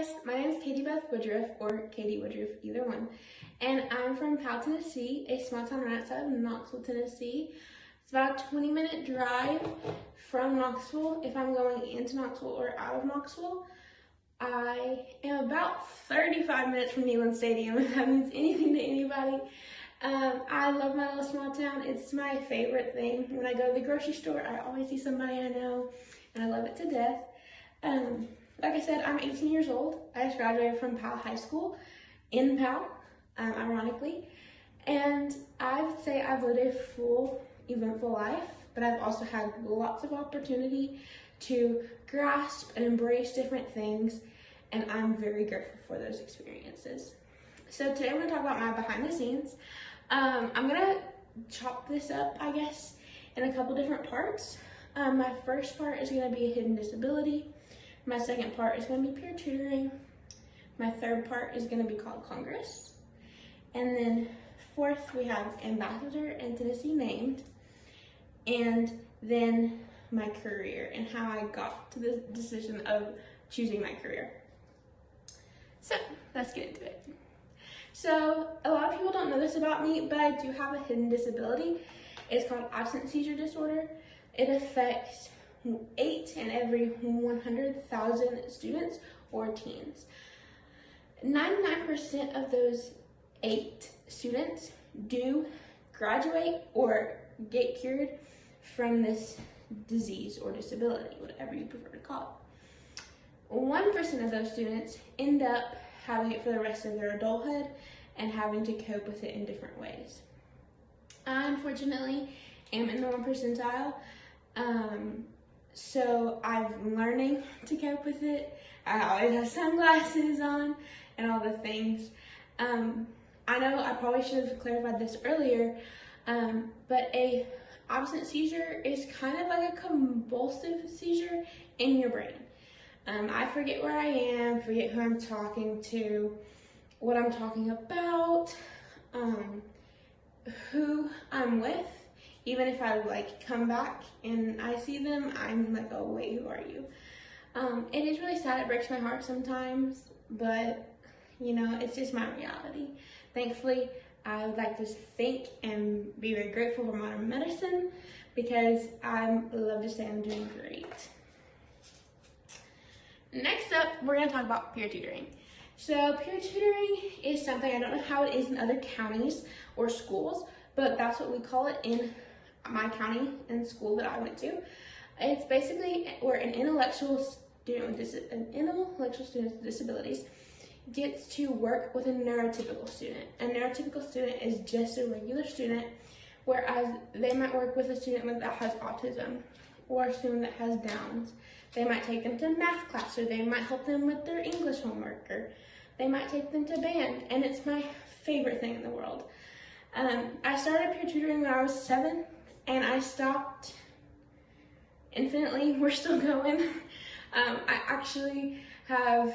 guys, my name is Katie Beth Woodruff, or Katie Woodruff, either one, and I'm from Powell, Tennessee, a small town right outside of Knoxville, Tennessee. It's about a 20-minute drive from Knoxville if I'm going into Knoxville or out of Knoxville. I am about 35 minutes from Neyland Stadium, if that means anything to anybody. I love my little small town. It's my favorite thing. When I go to the grocery store, I always see somebody I know, and I love it to death. Like I said, I'm 18 years old. I just graduated from Powell High School in Powell, ironically. And I would say I've lived a full, eventful life, but I've also had lots of opportunity to grasp and embrace different things, and I'm very grateful for those experiences. So today we're gonna talk about my behind the scenes. I'm gonna chop this up, I guess, in a couple different parts. My first part is gonna be a hidden disability. My second part is going to be peer tutoring. My third part is going to be called Congress. And then fourth, we have Ambassador and Tennessee named. And then my career and how I got to the decision of choosing my career. So let's get into it. So a lot of people don't know this about me, but I do have a hidden disability. It's called absence seizure disorder. It affects 8 in every 100,000 students or teens. 99% of those 8 students do graduate or get cured from this disease or disability, whatever you prefer to call it. 1% of those students end up having it for the rest of their adulthood and having to cope with it in different ways. I unfortunately am in the 1 percentile. So I'm learning to cope with it. I always have sunglasses on and all the things. I know I probably should have clarified this earlier, but a absent seizure is kind of like a convulsive seizure in your brain. I forget where I am, forget who I'm talking to, what I'm talking about, who I'm with. Even if I come back and I see them, I'm like, oh wait, who are you? It is really sad, it breaks my heart sometimes, but you know, it's just my reality. Thankfully, I would like to thank and be very grateful for modern medicine because I love to say I'm doing great. Next up, we're gonna talk about peer tutoring. So peer tutoring is something, I don't know how it is in other counties or schools, but that's what we call it in my county and school that I went to. It's basically where an intellectual student with disabilities gets to work with a neurotypical student. A neurotypical student is just a regular student, whereas they might work with a student that has autism or a student that has Downs. They might take them to math class, or they might help them with their English homework, or they might take them to band, and it's my favorite thing in the world. I started peer tutoring when I was 7, and I stopped infinitely. We're still going. I actually have,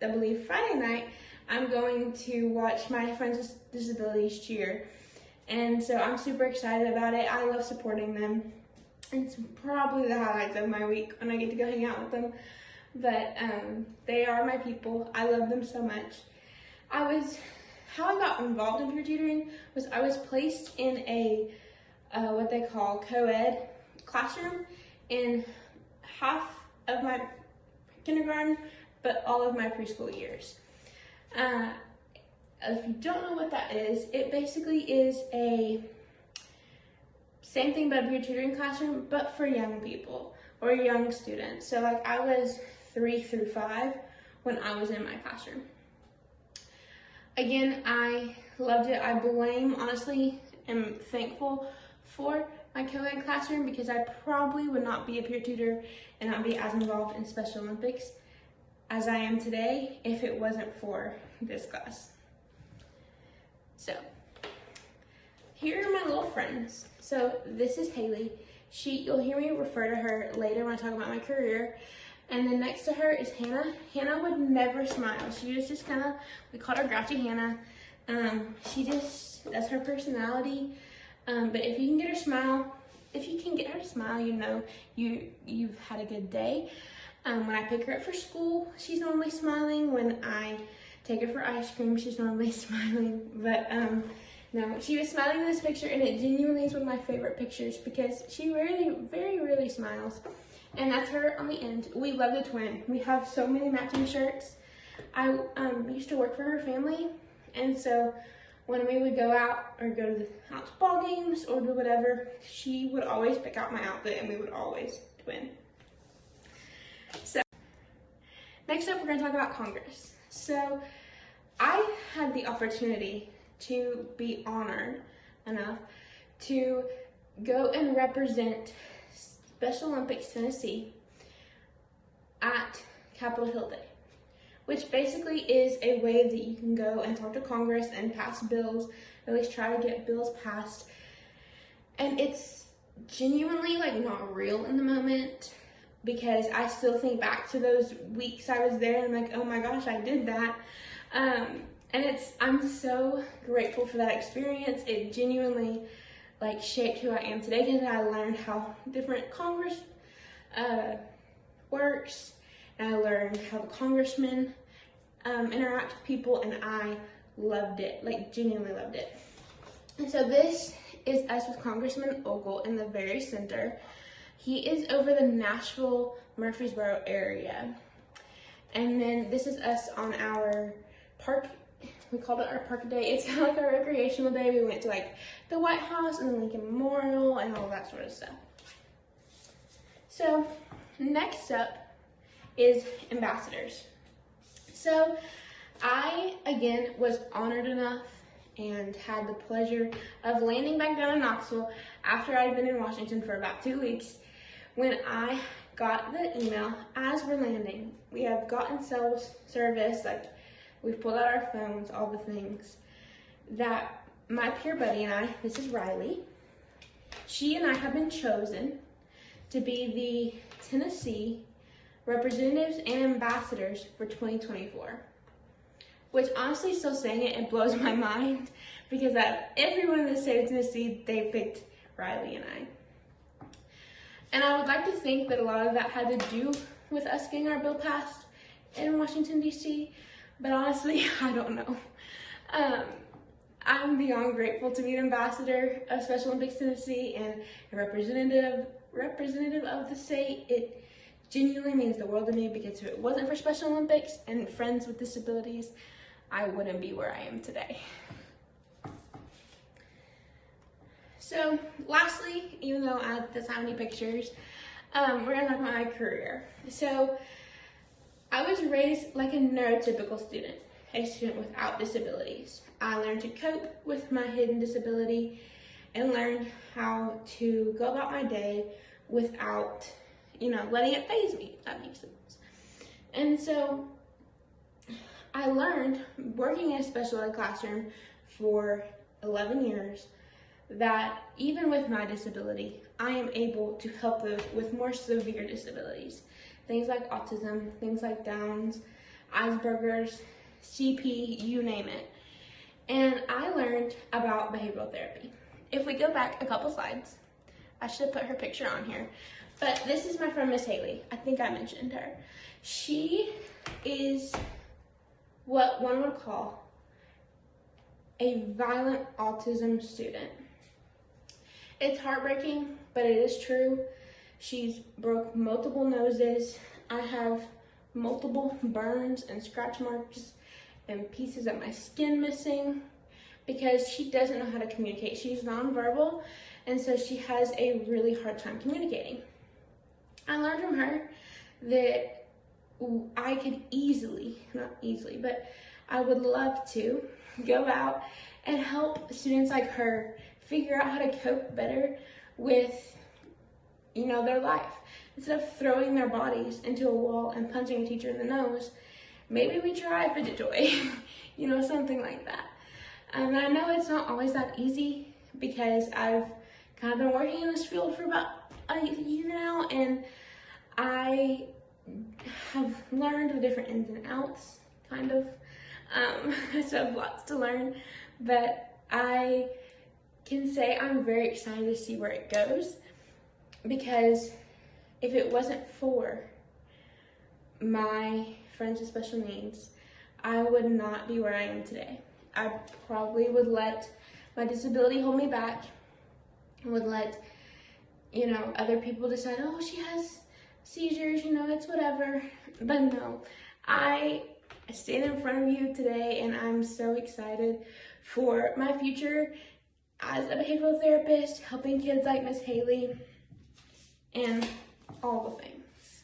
I believe Friday night, I'm going to watch my friends with disabilities cheer. And so I'm super excited about it. I love supporting them. It's probably the highlights of my week when I get to go hang out with them. But they are my people. I love them so much. How I got involved in peer tutoring was I was placed in a what they call co-ed classroom in half of my kindergarten, but all of my preschool years. If you don't know what that is, it basically is a same thing but a peer tutoring classroom, but for young people or young students. So I was 3 through 5 when I was in my classroom. Again, I loved it. I honestly am thankful for my co-ed classroom because I probably would not be a peer tutor and not be as involved in Special Olympics as I am today if it wasn't for this class. So, here are my little friends. So this is Haley. You'll hear me refer to her later when I talk about my career. And then next to her is Hannah. Hannah would never smile. She was just we called her Grouchy Hannah. That's her personality. But if you can get her to smile, you know you've had a good day. When I pick her up for school, she's normally smiling. When I take her for ice cream, she's normally smiling. But no, she was smiling in this picture, and it genuinely is one of my favorite pictures because she very rarely smiles. And that's her on the end. We love the twin. We have so many matching shirts. I used to work for her family, and so when we would go out or go to ball games or do whatever, she would always pick out my outfit, and we would always twin. So next up, we're going to talk about Congress. So I had the opportunity to be honored enough to go and represent Special Olympics Tennessee at Capitol Hill Day, which basically is a way that you can go and talk to Congress and pass bills, at least try to get bills passed. And it's genuinely like not real in the moment, because I still think back to those weeks I was there and I'm like, oh my gosh, I did that. And I'm so grateful for that experience. It genuinely like shaped who I am today, because I learned how different Congress works, and I learned how the congressmen interact with people, and I loved it, like genuinely loved it. And so this is us with Congressman Ogle in the very center. He is over the Nashville, Murfreesboro area. And then this is us on our park. We called it our park day. It's kind of like our recreational day. We went to like the White House and the Lincoln Memorial and all that sort of stuff. So next up is ambassadors. So I, again, was honored enough and had the pleasure of landing back down in Knoxville after I'd been in Washington for about 2 weeks, when I got the email as we're landing. We have gotten cell service, like we've pulled out our phones, all the things, that my peer buddy and I, this is Riley, she and I have been chosen to be the Tennessee representatives and ambassadors for 2024. Which honestly, still saying it, it blows my mind, because everyone in the state of Tennessee, they picked Riley and I. And I would like to think that a lot of that had to do with us getting our bill passed in Washington, D.C., but honestly, I don't know. I'm beyond grateful to be an ambassador of Special Olympics Tennessee and a representative of the state. It genuinely means the world to me, because if it wasn't for Special Olympics and friends with disabilities, I wouldn't be where I am today. So lastly, even though I have this how many pictures, we're gonna talk about my career. So I was raised like a neurotypical student, a student without disabilities. I learned to cope with my hidden disability and learned how to go about my day without, letting it faze me, if that makes sense. And so I learned, working in a special ed classroom for 11 years, that even with my disability, I am able to help those with more severe disabilities. Things like autism, things like Downs, Asperger's, CP, you name it. And I learned about behavioral therapy. If we go back a couple slides, I should have put her picture on here, but this is my friend Miss Haley. I think I mentioned her. She is what one would call a violent autism student. It's heartbreaking, but it is true. She's broke multiple noses. I have multiple burns and scratch marks and pieces of my skin missing, because she doesn't know how to communicate. She's nonverbal, and so she has a really hard time communicating. I learned from her that I could not easily, but I would love to go out and help students like her figure out how to cope better with, their life. Instead of throwing their bodies into a wall and punching a teacher in the nose, maybe we try a fidget toy, something like that. And I know it's not always that easy, because I've kind of been working in this field for about a year now, and I have learned the different ins and outs, kind of. So I have lots to learn, but I can say I'm very excited to see where it goes, because if it wasn't for my friends with special needs, I would not be where I am today. I probably would let my disability hold me back, would let, you know, other people decide, oh, she has seizures, you know, it's whatever. But no, I stand in front of you today and I'm so excited for my future as a behavioral therapist, helping kids like Miss Haley, and all the things.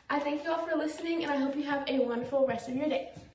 I thank you all for listening, and I hope you have a wonderful rest of your day.